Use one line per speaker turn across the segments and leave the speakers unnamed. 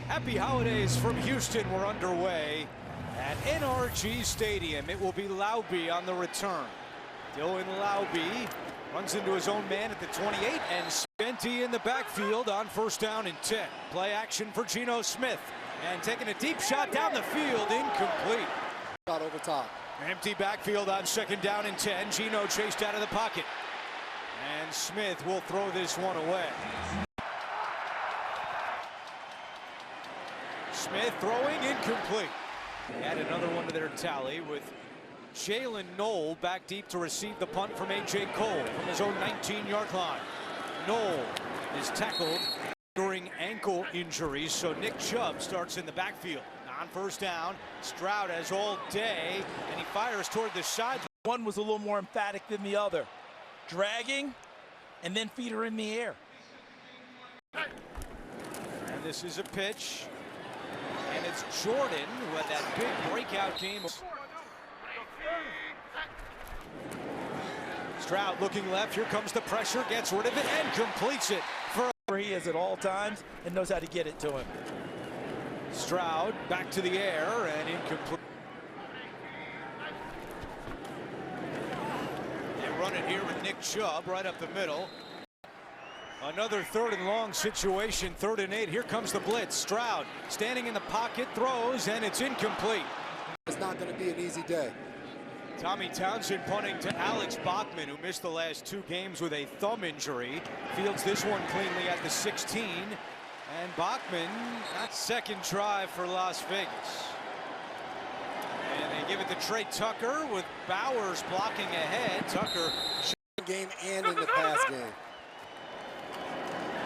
Happy holidays from Houston. We're underway at NRG Stadium. It will be Laube on the return. Dylan Laube runs into his own man at the 28, and Spenty in the backfield on first down and 10. Play action for Geno Smith, and taking a deep shot down the field, incomplete.
Shot over top.
Empty backfield on second down and 10. Geno chased out of the pocket, and Smith will throw this one away. Smith throwing incomplete. Add another one to their tally with Jalen Knoll back deep to receive the punt from A.J. Cole from his own 19-yard line. Knoll is tackled during ankle injuries, so Nick Chubb starts in the backfield. On first down, Stroud has all day, and he fires toward the side.
One was a little more emphatic than the other. Dragging, and then feet are in the air.
And this is a pitch. And it's Jordan who had that big breakout game. Stroud looking left. Here comes the pressure. Gets rid of it and completes it for
where he is at all times and knows how to get it to him.
Stroud back to the air and incomplete. They run it here with Nick Chubb right up the middle. Another third and long situation, 3rd and 8. Here comes the blitz. Stroud standing in the pocket, throws, and it's incomplete.
It's not going to be an easy day.
Tommy Townsend punting to Alex Bachman, who missed the last 2 games with a thumb injury. Fields this one cleanly at the 16. And Bachman, that second try for Las Vegas. And they give it to Trey Tucker with Bowers blocking ahead. Tucker
game and in the pass game.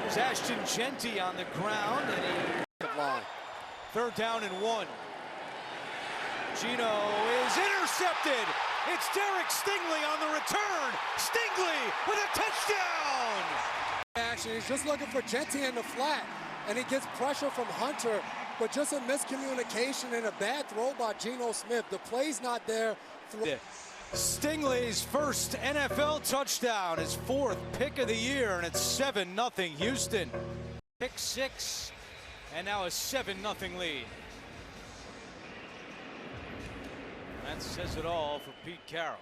There's Ashton Genty on the ground, and he 3rd down and 1. Geno is intercepted. It's Derek Stingley on the return. Stingley with a touchdown.
Actually, he's just looking for Genty in the flat, and he gets pressure from Hunter, but just a miscommunication and a bad throw by Geno Smith. The play's not there.
Stingley's first NFL touchdown, his 4th pick of the year, and it's 7-0 Houston. Pick 6, and now a 7-0 lead. That says it all for Pete Carroll.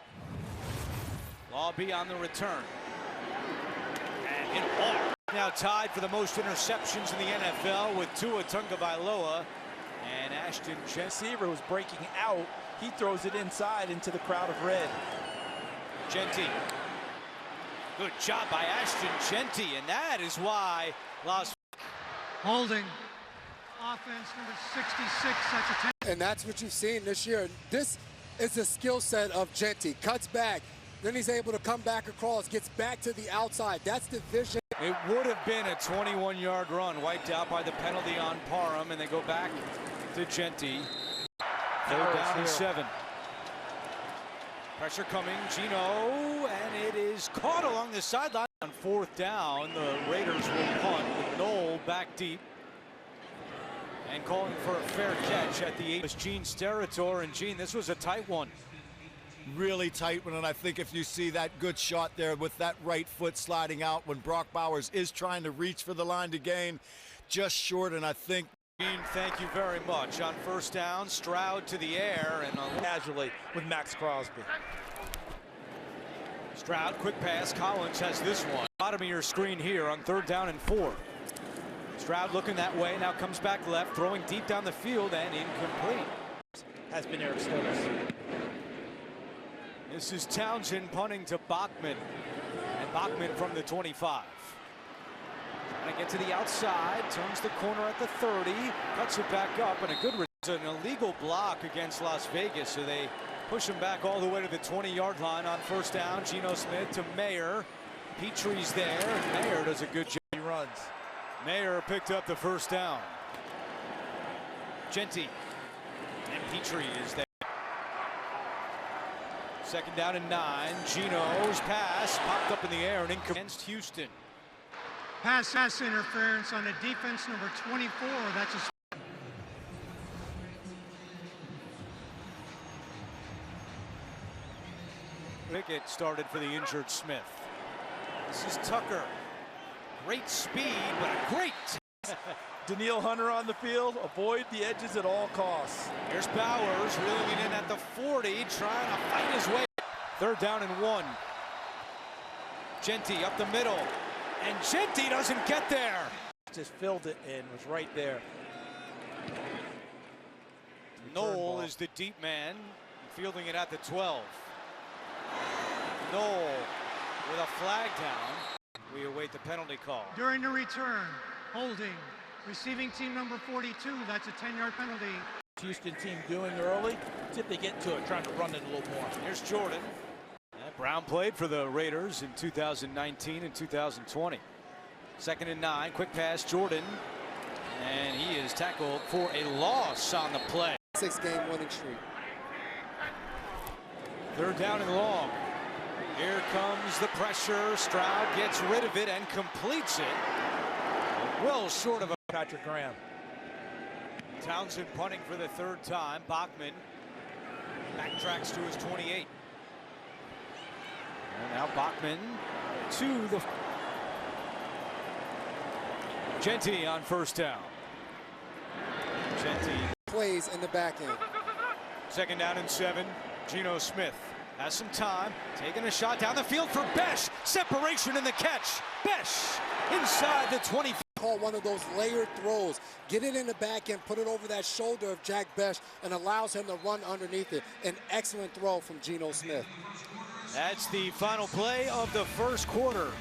Laube on the return. And in all. Now tied for the most interceptions in the NFL with Tua Tagovailoa and Ashton Genty.
Receiver was breaking out. He throws it inside into the crowd of red.
Genty. Good job by Ashton Genty, and that is why Las
holding. Offense number 66, that's a 10.
And that's what you've seen this year. This is the skill set of Genty. Cuts back, then he's able to come back across, gets back to the outside. That's the vision.
It would have been a 21-yard run, wiped out by the penalty on Parham, and they go back to Genty. 3rd down and 7. Pressure coming, Geno, and it is caught along the sideline. On 4th down, the Raiders will punt with Knoll back deep. And calling for a fair catch at the 8. It's Gene Steratore, and Gene, this was a tight one.
Really tight one, and I think if you see that good shot there with that right foot sliding out when Brock Bowers is trying to reach for the line to gain, just short, and I think
Gene, thank you very much. On first down, Stroud to the air and
casually with Max Crosby.
Stroud, quick pass. Collins has this one. Bottom of your screen here on 3rd down and 4. Stroud looking that way, now comes back left, throwing deep down the field and incomplete.
Has been Eric Stokes.
This is Townsend punting to Bachman, and Bachman from the 25. Trying to get to the outside, turns the corner at the 30, cuts it back up, and a good an illegal block against Las Vegas, so they push him back all the way to the 20-yard line on first down. Geno Smith to Mayer. Petrie's there, and Mayer does a good job.
He runs.
Mayer picked up the first down. Genty and Petrie is there. 2nd down and 9. Geno's pass popped up in the air and against Houston.
Pass interference on the defense number 24. That's a
Pickett started for the injured Smith. This is Tucker. Great speed, but a great
Danielle Hunter on the field, avoid the edges at all costs.
Here's Bowers reeling it in at the 40, trying to fight his way. 3rd down and 1. Genty up the middle, and Genty doesn't get there.
Just filled it and was right there.
Knoll is the deep man, fielding it at the 12. Knoll with a flag down. We await the penalty call.
During the return, holding. Receiving team number 42, that's a 10-yard penalty.
Houston team doing early. See if they get to it, trying to run it a little more.
Here's Jordan. Brown played for the Raiders in 2019 and 2020. 2nd and 9, quick pass, Jordan. And he is tackled for a loss on the play.
6-game winning streak.
3rd down and long. Here comes the pressure. Stroud gets rid of it and completes it. Well short of a
Patrick Graham.
Townsend punting for the 3rd time. Bachman backtracks to his 28. And now Bachman to the Genty on 1st down. Genty
plays in the back end.
2nd down and 7. Geno Smith has some time, taking a shot down the field for Besh. Separation in the catch. Besh inside the 20.
Call one of those layered throws. Get it in the back end, put it over that shoulder of Jack Besh, and allows him to run underneath it. An excellent throw from Geno Smith.
That's the final play of the 1st quarter.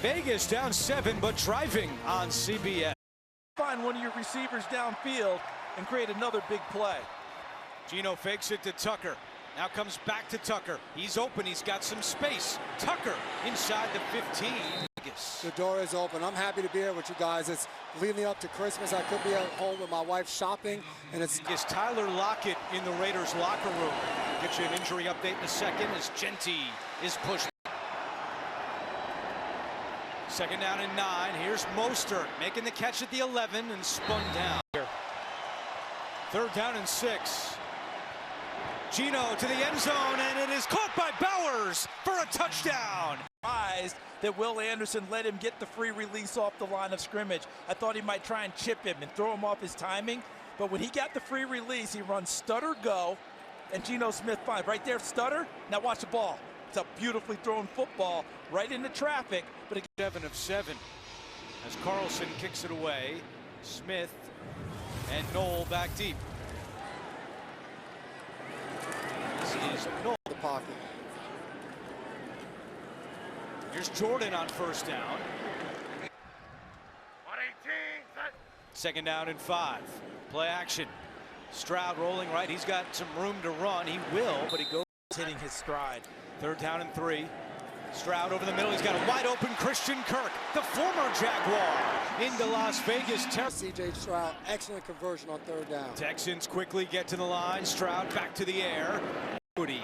Vegas down 7, but driving on CBS.
Find one of your receivers downfield and create another big play.
Geno fakes it to Tucker. Now comes back to Tucker. He's open. He's got some space. Tucker inside the 15.
The door is open. I'm happy to be here with you guys. It's leading up to Christmas. I could be at home with my wife shopping, and it's
Tyler Lockett in the Raiders locker room. Get you an injury update in a second as Genty is pushed. 2nd down and 9. Here's Mostert making the catch at the 11 and spun down. 3rd down and 6. Geno to the end zone, and it is caught by Bowers for a touchdown.
Surprised that Will Anderson let him get the free release off the line of scrimmage. I thought he might try and chip him and throw him off his timing, but when he got the free release, he runs stutter go, and Geno Smith finds right there, stutter. Now watch the ball. It's a beautifully thrown football right into traffic, but again,
7 of 7 as Carlson kicks it away. Smith and Knoll back deep. This is Knoll.
the pocket.
Here's Jordan on 1st down. 2nd down and 5. Play action. Stroud rolling right. He's got some room to run. He will, but he goes
hitting his stride.
3rd down and 3. Stroud over the middle. He's got a wide open Christian Kirk, the former Jaguar, into Las Vegas.
C.J. Stroud, excellent conversion on 3rd down.
Texans quickly get to the line. Stroud back to the air. Woody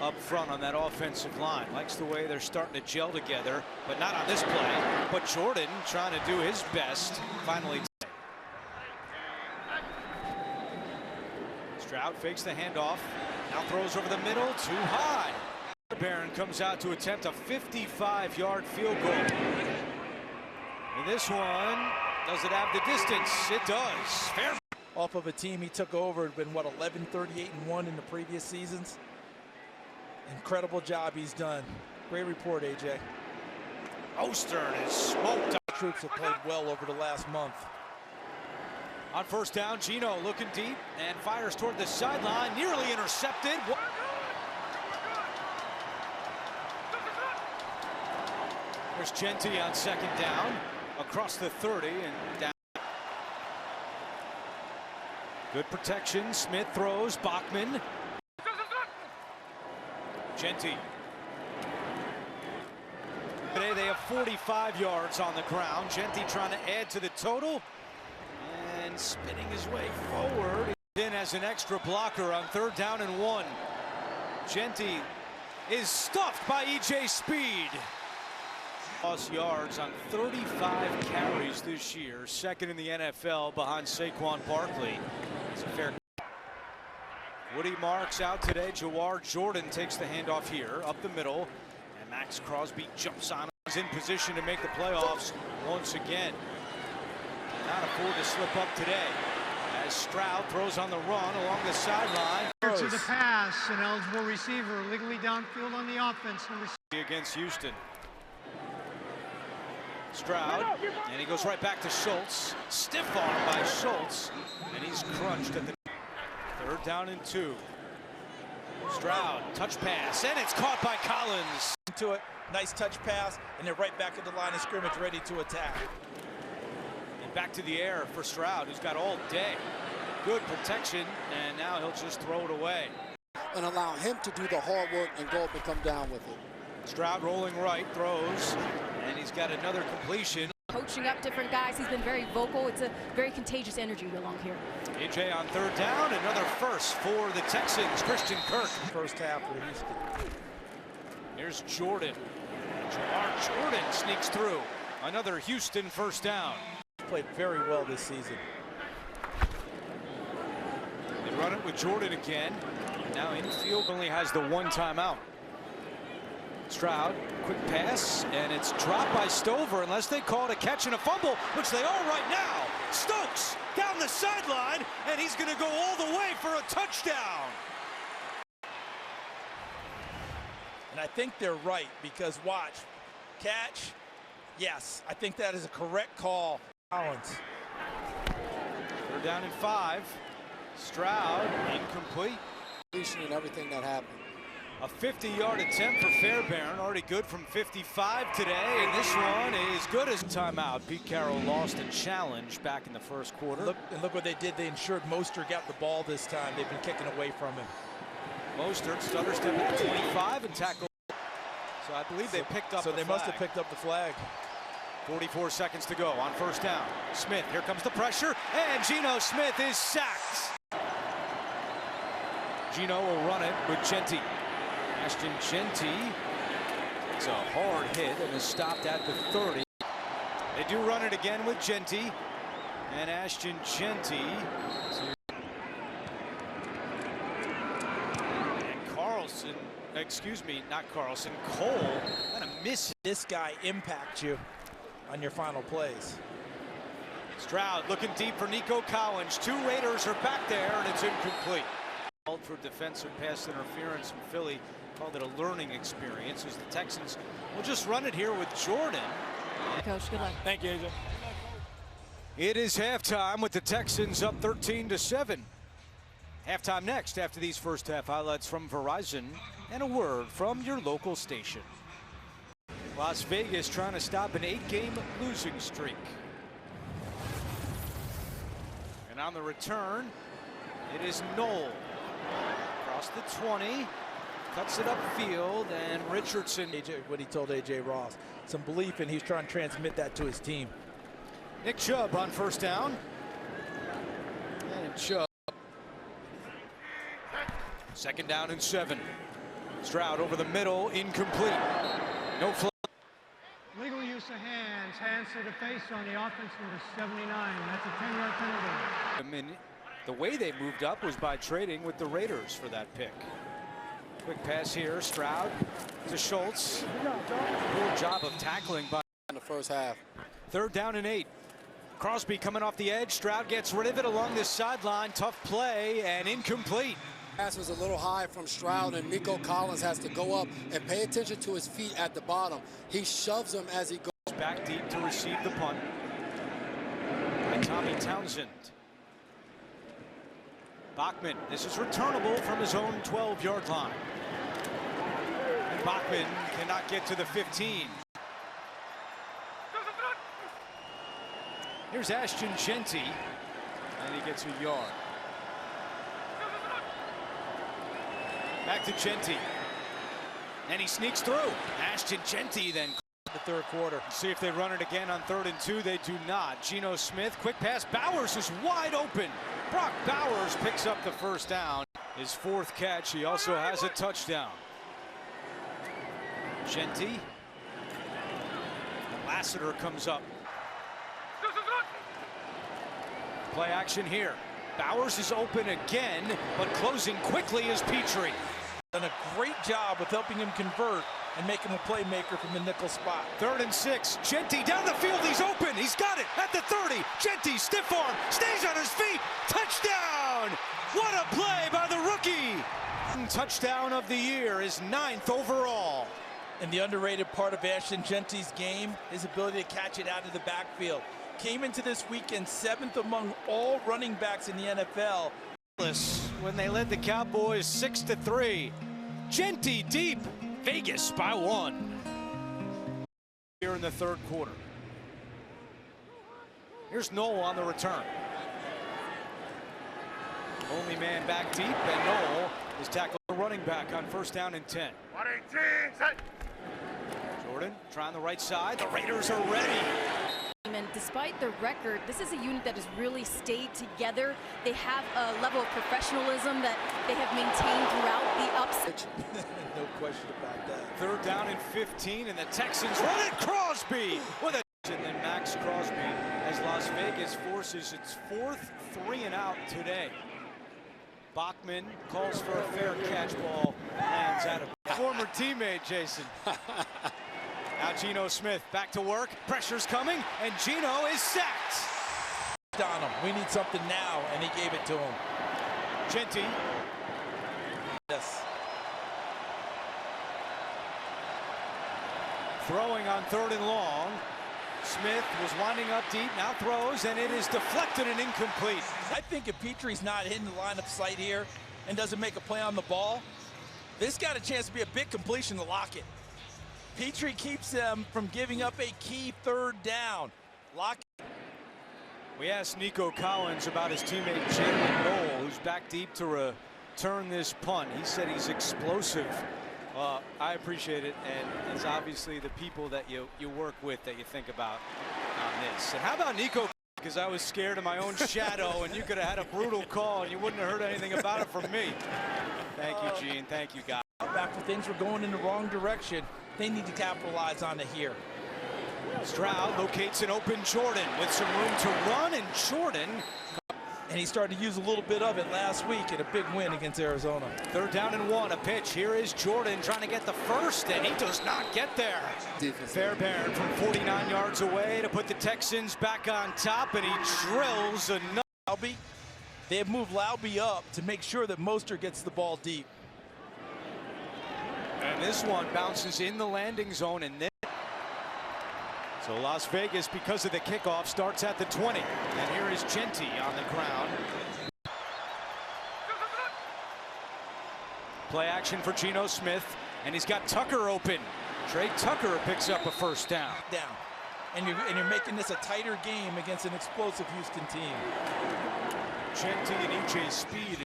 up front on that offensive line. Likes the way they're starting to gel together, but not on this play. But Jordan trying to do his best. Finally. Stroud fakes the handoff. Now throws over the middle, too high. Barron comes out to attempt a 55-yard field goal. And this one, does it have the distance? It does. Fair.
Off of a team he took over, had been what, 11-38-1 in the previous seasons. Incredible job he's done. Great report, AJ.
Mostert is smoked.
Troops have played well over the last month.
On 1st down, Geno looking deep and fires toward the sideline, nearly intercepted. There's Genty on 2nd down, across the 30 and down. Good protection. Smith throws. Bachman. Genty. Today they have 45 yards on the ground. Genty trying to add to the total and spinning his way forward. In as an extra blocker on 3rd down and 1. Genty is stuffed by E.J. Speed. Plus yards on 35 carries this year, 2nd in the NFL behind Saquon Barkley. It's a fair. Woody marks out today. Jawar Jordan takes the handoff here up the middle, and Max Crosby jumps on him. He's in position to make the playoffs once again. Cannot afford to slip up today. As Stroud throws on the run along the sideline.
To the pass, an eligible receiver legally downfield on the offense.
Against Houston. Stroud, and he goes right back to Schultz. Stiff arm by Schultz, and he's crunched at the 3rd down and 2. Stroud, touch pass, and it's caught by Collins.
To it, nice touch pass, and they're right back at the line of scrimmage, ready to attack.
And back to the air for Stroud, who's got all day. Good protection, and now he'll just throw it away.
And allow him to do the hard work and go up and come down with it.
Stroud rolling right, throws, and he's got another completion.
Coaching up different guys, he's been very vocal. It's a very contagious energy along here.
AJ on 3rd down, another first for the Texans. Christian Kirk.
First half for Houston.
Here's Jordan. Jamar Jordan sneaks through. Another Houston 1st down.
Played very well this season.
They run it with Jordan again. Now infield only has the 1 timeout. Stroud, quick pass, and it's dropped by Stover unless they call it a catch and a fumble, which they are right now. Stokes down the sideline, and he's going to go all the way for a touchdown.
And I think they're right, because watch, catch, yes, I think that is a correct call. Collins.
3rd down and 5. Stroud, incomplete.
And everything that happened.
A 50-yard attempt for Fairbairn, already good from 55 today, and this one is good as a timeout. Pete Carroll lost a challenge back in the 1st quarter.
Look what they did. They ensured Mostert got the ball this time. They've been kicking away from him.
Mostert stutter step at the 25 and tackle. So I believe they picked up the
they
flag.
must have picked up the flag.
44 seconds to go on 1st down. Smith, here comes the pressure, and Geno Smith is sacked. Geno will run it with Genty. Ashton Genty takes a hard hit and is stopped at the 30. They do run it again with Genty. And Ashton Genty. And Carlson, excuse me, not Carlson, Cole, kind of miss.
This guy impacts you on your final plays.
Stroud looking deep for Nico Collins. 2 Raiders are back there, and it's incomplete. Called for defensive pass interference in Philly. Called it a learning experience as the Texans will just run it here with Jordan.
Coach, good luck.
Thank you, AJ. It is halftime with the Texans up 13-7. Halftime next after these first half highlights from Verizon and a word from your local station. Las Vegas trying to stop an 8-game losing streak. And on the return, it is Knoll. Across the 20. Cuts it upfield, and Richardson.
What he told AJ Ross, some belief, and he's trying to transmit that to his team.
Nick Chubb on 1st down. And Chubb. 2nd down and 7. Stroud over the middle, incomplete. No flag.
Legal use of hands, hands to the face on the offense number 79. That's a 10-yard penalty.
I mean, the way they moved up was by trading with the Raiders for that pick. Quick pass here, Stroud to Schultz. Poor job of tackling by
In the 1st half.
3rd down and 8. Crosby coming off the edge. Stroud gets rid of it along this sideline. Tough play and incomplete.
Pass was a little high from Stroud, and Nico Collins has to go up and pay attention to his feet at the bottom. He shoves him as he goes.
Back deep to receive the punt by Tommy Townsend. Bachman, this is returnable from his own 12-yard line. And Bachman cannot get to the 15. Here's Ashton Genty, and he gets a yard. Back to Genty, and he sneaks through. Ashton Genty then
The 3rd quarter.
see if they run it again on 3rd and 2. They do not. Geno Smith, quick pass. Bowers is wide open. Brock Bowers picks up the 1st down. His 4th catch. He also has a touchdown. Genty. Lassiter comes up. Play action here. Bowers is open again, but closing quickly is Petrie.
Done a great job with helping him convert and make him a playmaker from the nickel spot.
3rd and 6. Genty down the field. He's open. He's got it at the 30. Genty, stiff arm, stays on his feet. Touchdown! What a play by the rookie! Touchdown of the year, his 9th overall.
And the underrated part of Ashton Genty's game, his ability to catch it out of the backfield. Came into this weekend 7th among all running backs in the NFL.
When they led the Cowboys 6-3. Genty deep. Vegas by 1. Here in the 3rd quarter. Here's Knoll on the return. Only man back deep, and Knoll is tackled the running back on 1st down and 10.
118, set.
Jordan trying the right side. The Raiders are ready.
And despite the record, this is a unit that has really stayed together. They have a level of professionalism that they have maintained throughout the ups.
No question about that.
3rd down and 15, and the Texans run it. Crosby with a... And then Max Crosby, as Las Vegas forces its 4th 3-and-out today. Bachman calls for a fair catch, ball lands out of former teammate Jason. Now Geno Smith back to work, pressure's coming, and Geno is sacked.
On him. We need something now, and he gave it to him.
Genty.
Yes.
Throwing on 3rd and long. Smith was winding up deep, now throws, and it is deflected and incomplete.
I think if Petrie's not hitting the line of sight here and doesn't make a play on the ball, this got a chance to be a big completion to Lockett. Petrie keeps them from giving up a key 3rd down. Lockett.
We asked Nico Collins about his teammate Jalen Knoll, who's back deep to return this punt. He said he's explosive. I appreciate it, and it's obviously the people that you work with that you think about on this. And how about Nico? Because I was scared of my own shadow, and you could have had a brutal call, and you wouldn't have heard anything about it from me. Thank you, Gene. Thank you, guys.
After things were going in the wrong direction, they need to capitalize on it here.
Stroud locates an open Jordan with some room to run, and Jordan.
And he started to use a little bit of it last week in a big win against Arizona.
3rd down and 1, a pitch. Here is Jordan trying to get the first, and he does not get there. Fairbairn from 49 yards away to put the Texans back on top, and he drills another.
Laube, they have moved Laube up to make sure that Mostert gets the ball deep.
And this one bounces in the landing zone, and then so Las Vegas, because of the kickoff, starts at the 20. And here is Genty on the ground. Play action for Geno Smith, and he's got Tucker open. Trey Tucker picks up a 1st down.
And you're making this a tighter game against an explosive Houston team.
Genty and EJ Speed.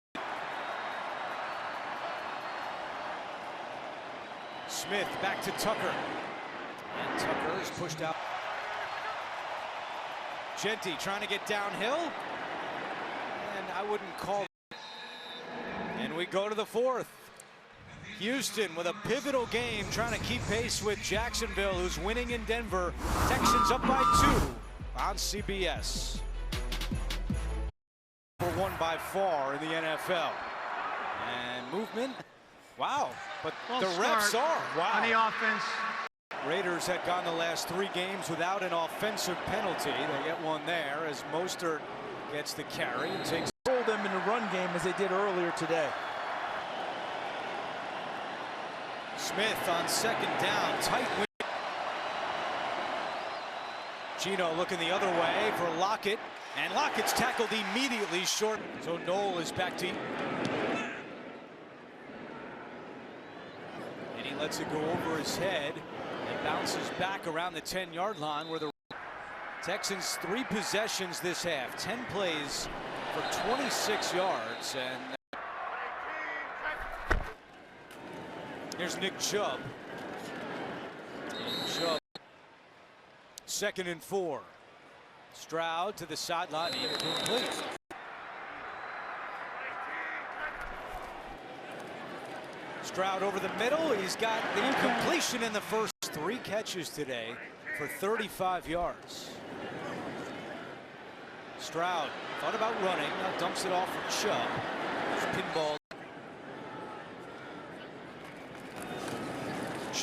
Smith back to Tucker. And Tucker is pushed out. Genty trying to get downhill. And I wouldn't call it. And we go to the 4th. Houston with a pivotal game trying to keep pace with Jacksonville, who's winning in Denver. Texans up by 2 on CBS. Number 1 by far in the NFL. And movement. Wow. But the refs are. Wow.
On the offense.
Raiders had gone the last 3 games without an offensive penalty. They get one there as Mostert gets the carry and takes.
Hold them in the run game as they did earlier today.
Smith on 2nd down, tight win. Geno looking the other way for Lockett, and Lockett's tackled immediately short. So Knoll is back deep. And he lets it go over his head and bounces back around the 10-yard line where the Texans 3 possessions this half, 10 plays for 26 yards. And here's Nick Chubb. Chubb. 2nd and 4. Stroud to the sideline, incomplete. Stroud over the middle. He's got the incompletion in the first 3 catches today for 35 yards. Stroud thought about running, now dumps it off for Chubb. Pinball.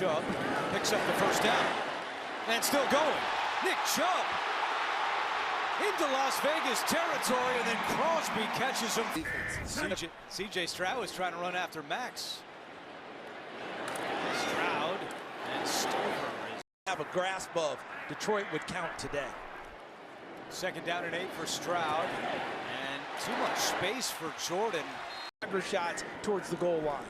Chubb picks up the first down. And still going. Nick Chubb into Las Vegas territory, and then Crosby catches him. CJ Stroud was trying to run after Max. Stroud and Stover
have a grasp of. Detroit would count today.
2nd down and 8 for Stroud, and too much space for Jordan.
Shots towards the goal line.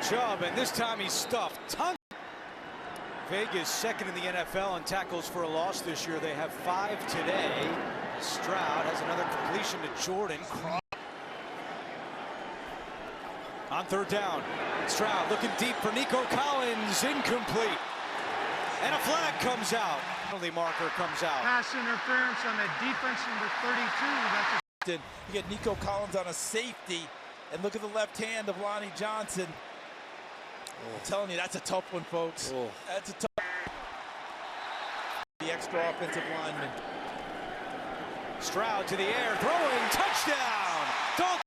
Chubb, and this time he's stuffed. Vegas 2nd in the NFL in tackles for a loss this year. They have 5 today. Stroud has another completion to Jordan. On 3rd down, Stroud looking deep for Nico Collins, incomplete. And a flag comes out. Penalty marker comes out.
Pass interference on the defense, number 32. That's
You get Nico Collins on a safety, and look at the left hand of Lonnie Johnson. I'm telling you, that's a tough one, folks. That's a tough. The extra offensive lineman.
Stroud to the air, throwing, touchdown.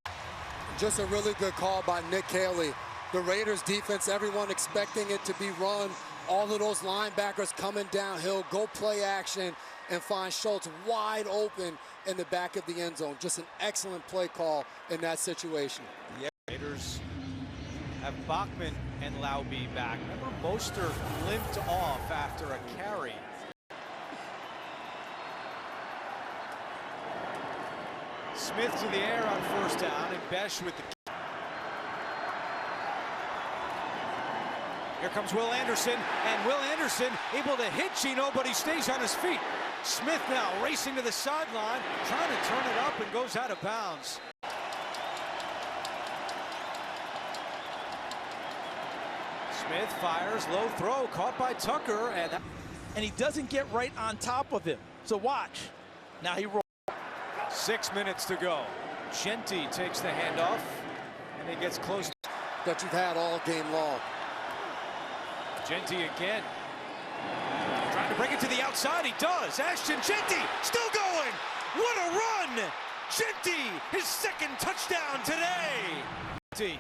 Just a really good call by Nick Haley. The Raiders defense, everyone expecting it to be run. All of those linebackers coming downhill, go play action, and find Schultz wide open in the back of the end zone. Just an excellent play call in that situation.
Yeah. Raiders have Bachman and Lauby back. Remember, Mostert limped off after a carry. Smith to the air on 1st down, and Besh with the. Here comes Will Anderson, and Will Anderson able to hit Gino, but he stays on his feet. Smith now racing to the sideline, trying to turn it up, and goes out of bounds. Smith fires, low throw, caught by Tucker, and
he doesn't get right on top of him. So watch. Now he rolls.
6 minutes to go. Genty takes the handoff, and he gets close.
That you've had all game long.
Genty again. Trying to bring it to the outside. He does. Ashton Genty still going. What a run. Genty, his 2nd touchdown today.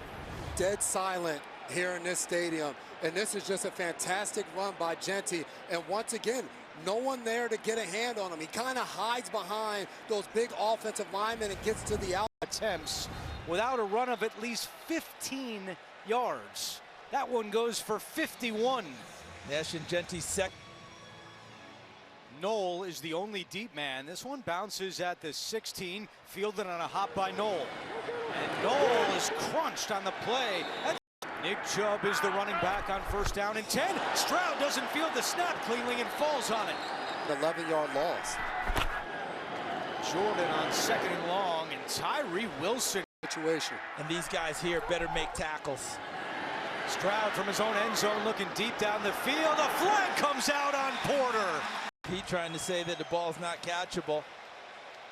Dead silent here in this stadium. And this is just a fantastic run by Genty. And once again, no one there to get a hand on him. He kind of hides behind those big offensive linemen and gets to the out.
Attempts without a run of at least 15 yards. That one goes for 51.
Ashton Genty's 2nd.
Knoll is the only deep man. This one bounces at the 16, fielded on a hop by Knoll. And Knoll is crunched on the play. Nick Chubb is the running back on 1st down and 10. Stroud doesn't field the snap cleanly and falls on it.
11-yard loss.
Jordan on 2nd and long, and Tyree Wilson.
Situation.
And these guys here better make tackles.
Stroud from his own end zone looking deep down the field. A flag comes out on Porter.
Pete trying to say that the ball's not catchable.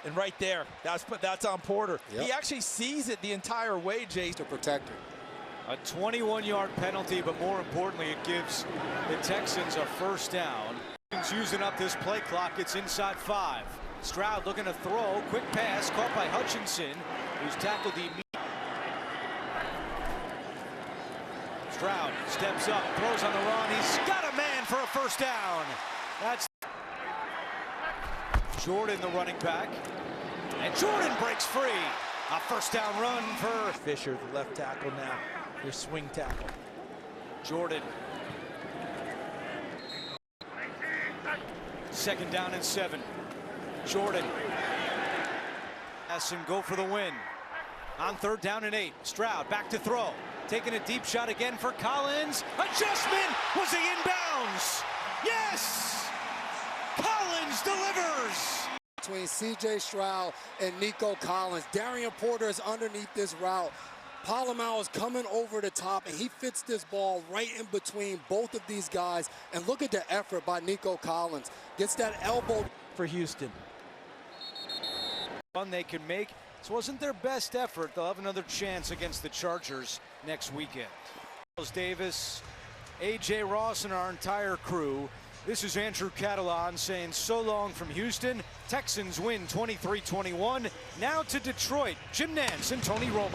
And right there, that's on Porter. Yep. He actually sees it the entire way, Jay.
To protect him.
A 21-yard penalty, but more importantly, it gives the Texans a 1st down. Using up this play clock, it's inside 5. Stroud looking to throw, quick pass, caught by Hutchinson, who's tackled the immediate. Stroud steps up, throws on the run. He's got a man for a 1st down. That's Jordan, the running back. And Jordan breaks free. A 1st down run for
Fisher, the left tackle now. Your swing tackle.
Jordan. 2nd down and 7. Jordan. Has him go for the win. On 3rd down and 8. Stroud back to throw. Taking a deep shot again for Collins. Adjustment. Was he in bounds? Yes! Collins delivers.
Between C.J. Stroud and Nico Collins. Darian Porter is underneath this route. Polamalu is coming over the top, and he fits this ball right in between both of these guys. And look at the effort by Nico Collins. Gets that elbow.
For Houston.
Fun they can make. This wasn't their best effort. They'll have another chance against the Chargers next weekend. Davis, A.J. Ross, and our entire crew. This is Andrew Catalan saying so long from Houston. Texans win 23-21. Now to Detroit. Jim Nantz and Tony Romo.